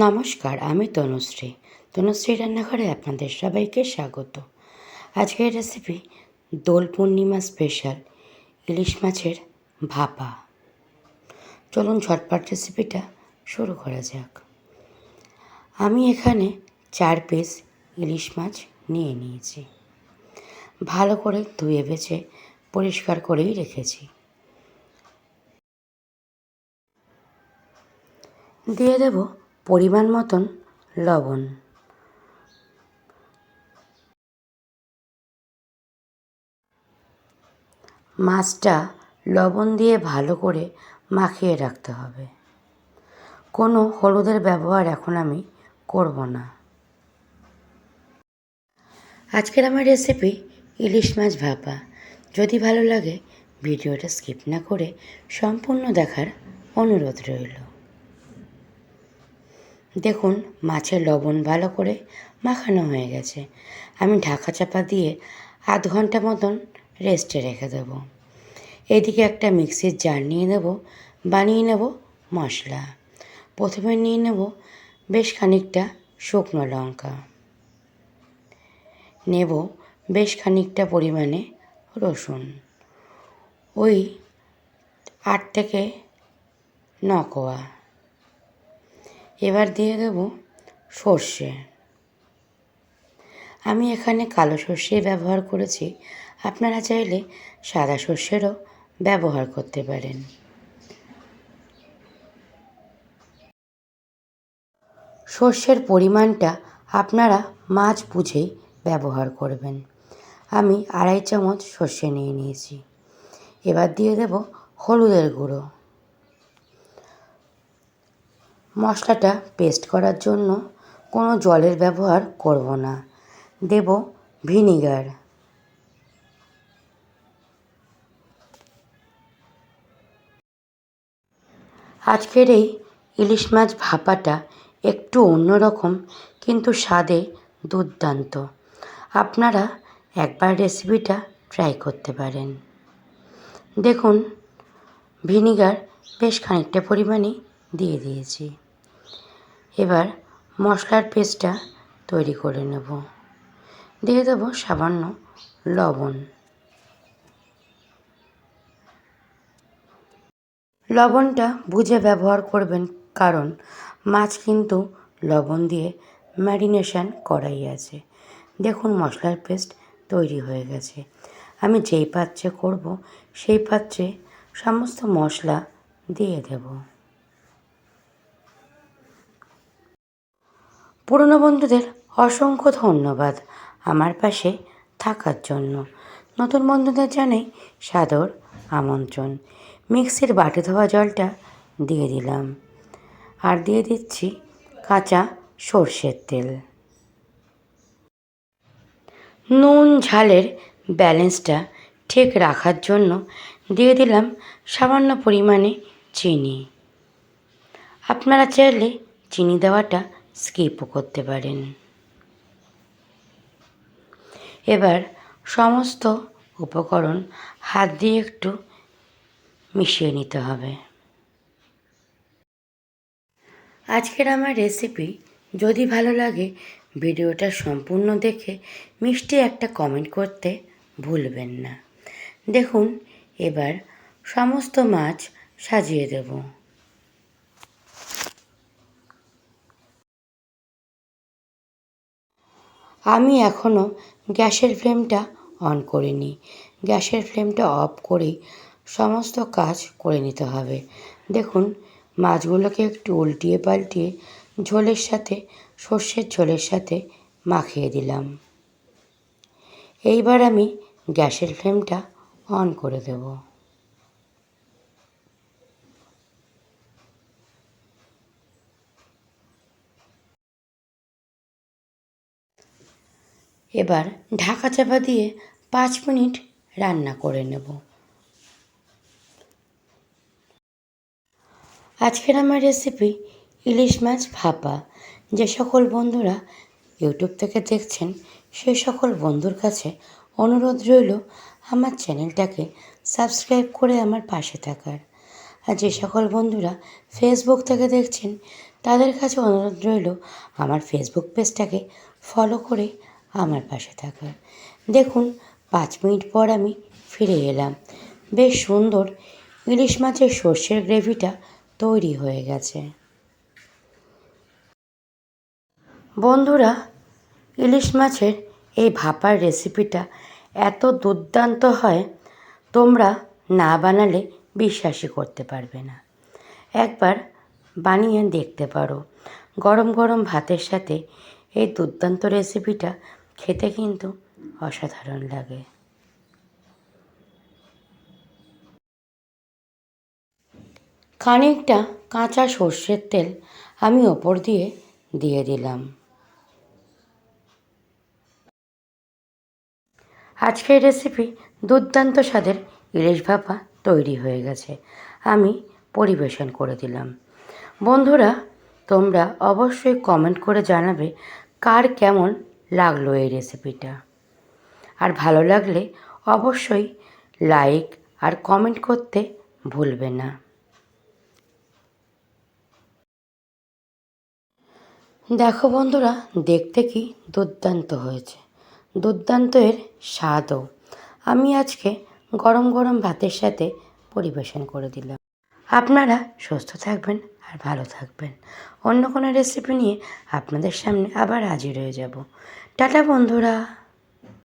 নমস্কার, আমি তনুশ্রী রান্নাঘরে আপনাদের সবাইকে স্বাগত। আজকের রেসিপি দোল পূর্ণিমা স্পেশাল ইলিশ মাছের ভাপা। চলুন ঝটপট রেসিপিটা শুরু করা যাক। আমি এখানে 4 পিস ইলিশ মাছ নিয়ে নিয়েছি। ভালো করে ধুয়ে বেছে পরিষ্কার করেই রেখেছি। দিয়ে দেব পরিমাণ মতন লবণ। মাছটা লবণ দিয়ে ভালো করে মাখিয়ে রাখতে হবে। কোনো হলুদের ব্যবহার এখন আমি করব না। আজকের আমার রেসিপি ইলিশ মাছ ভাপা। যদি ভালো লাগে ভিডিওটা স্কিপ না করে সম্পূর্ণ দেখার অনুরোধ রইল। দেখুন মাছের লবণ ভালো করে মাখানো হয়ে গেছে। আমি ঢাকা চাপা দিয়ে আধ ঘন্টা মতন রেস্টে রেখে দেব। এদিকে একটা মিক্সির জার নিয়ে নেব, বানিয়ে নেব মশলা। প্রথমে নিয়ে নেব বেশ খানিকটা শুকনো লঙ্কা, নেব বেশ খানিকটা পরিমাণে রসুন, ওই 8 থেকে 9 কোয়া। এবার দিয়ে দেব সর্ষে। আমি এখানে কালো সর্ষে ব্যবহার করেছি, আপনারা চাইলে সাদা সর্ষেরও ব্যবহার করতে পারেন। সর্ষের পরিমাণটা আপনারা মাছ বুঝেই ব্যবহার করবেন। আমি 2.5 চামচ সর্ষে নিয়ে নিয়েছি। এবার দিয়ে দেব হলুদের গুঁড়ো। মশলাটা পেস্ট করার জন্য কোনো জলের ব্যবহার করব না। দেব ভিনিগার। আজকের এই ইলিশ মাছ ভাপাটা একটু অন্যরকম, কিন্তু স্বাদে দুর্দান্ত। আপনারা একবার রেসিপিটা ট্রাই করতে পারেন। দেখুন ভিনিগার বেশ খানিকটা পরিমাণেই দিয়ে দিয়েছি। এবার মশলার পেস্টটা তৈরি করে নেব। দিয়ে দেব সামান্য লবণ। লবণটা বুঝে ব্যবহার করবেন, কারণ মাছ কিন্তু লবণ দিয়ে ম্যারিনেশন করাই আছে। দেখুন মশলার পেস্ট তৈরি হয়ে গেছে। আমি যেই পাত্রে করব সেই পাত্রে সমস্ত মশলা দিয়ে দেব। পুরনো বন্ধুদের অসংখ্য ধন্যবাদ আমার পাশে থাকার জন্য। নতুন বন্ধুদের জানাই সাদর আমন্ত্রণ। মিক্সির বাটি ধোয়া জলটা দিয়ে দিলাম, আর দিয়ে দিচ্ছি কাঁচা সর্ষের তেল। নুন ঝালের ব্যালেন্সটা ঠিক রাখার জন্য দিয়ে দিলাম সামান্য পরিমাণে চিনি। আপনারা চাইলে চিনি দেওয়াটা স্কিপও করতে পারেন। এবার সমস্ত উপকরণ হাত দিয়ে একটু মিশিয়ে নিতে হবে। আজকের আমার রেসিপি যদি ভালো লাগে ভিডিওটা সম্পূর্ণ দেখে মিষ্টি একটা কমেন্ট করতে ভুলবেন না। দেখুন এবার সমস্ত মাছ সাজিয়ে দেব। আমি এখনও গ্যাসের ফ্লেমটা অন করিনি। গ্যাসের ফ্লেমটা অফ করেই সমস্ত কাজ করে নিতে হবে। দেখুন মাছগুলোকে একটু উল্টিয়ে পাল্টিয়ে ঝোলের সাথে, সর্ষের ঝোলের সাথে মাখিয়ে দিলাম। এইবার আমি গ্যাসের ফ্লেমটা অন করে দেব। এবার ঢাকা চাপা দিয়ে 5 মিনিট রান্না করে নেব। আজকের আমার রেসিপি ইলিশ মাছ ভাপা। যে সকল বন্ধুরা ইউটিউব থেকে দেখছেন সেই সকল বন্ধুর কাছে অনুরোধ রইল আমার চ্যানেলটাকে সাবস্ক্রাইব করে আমার পাশে থাকার। আর যে সকল বন্ধুরা ফেসবুক থেকে দেখছেন তাদের কাছে অনুরোধ রইল আমার ফেসবুক পেজটাকে ফলো করে আমার পাশে থাকার। দেখুন 5 মিনিট পর আমি ফিরে এলাম। বেশ সুন্দর ইলিশ মাছের সর্ষের গ্রেভিটা তৈরি হয়ে গেছে। বন্ধুরা, ইলিশ মাছের এই ভাপার রেসিপিটা এত দুর্দান্ত হয়, তোমরা না বানালে বিশ্বাসই করতে পারবে না। একবার বানিয়ে দেখতে পারো। গরম গরম ভাতের সাথে এই দুর্দান্ত রেসিপিটা খেতে কিন্তু অসাধারণ লাগে। খানিকটা কাঁচা সর্ষের তেল আমি ওপর দিয়ে দিয়ে দিলাম। আজকের রেসিপি দুর্দান্ত স্বাদের ইলিশ ভাপা তৈরি হয়ে গেছে। আমি পরিবেশন করে দিলাম। বন্ধুরা, তোমরা অবশ্যই কমেন্ট করে জানাবে কার কেমন লাগলো এই রেসিপিটা। আর ভালো লাগলে অবশ্যই লাইক আর কমেন্ট করতে ভুলবে না। দেখো বন্ধুরা, দেখতে কি দুর্দান্ত হয়েছে, দুর্দান্ত এর স্বাদও। আমি আজকে গরম গরম ভাতের সাথে পরিবেশন করে দিলাম। আপনারা সুস্থ থাকবেন আর ভালো থাকবেন। অন্য কোনো রেসিপি নিয়ে আপনাদের সামনে আবার হাজির হয়ে যাব। টাটা বন্ধুরা।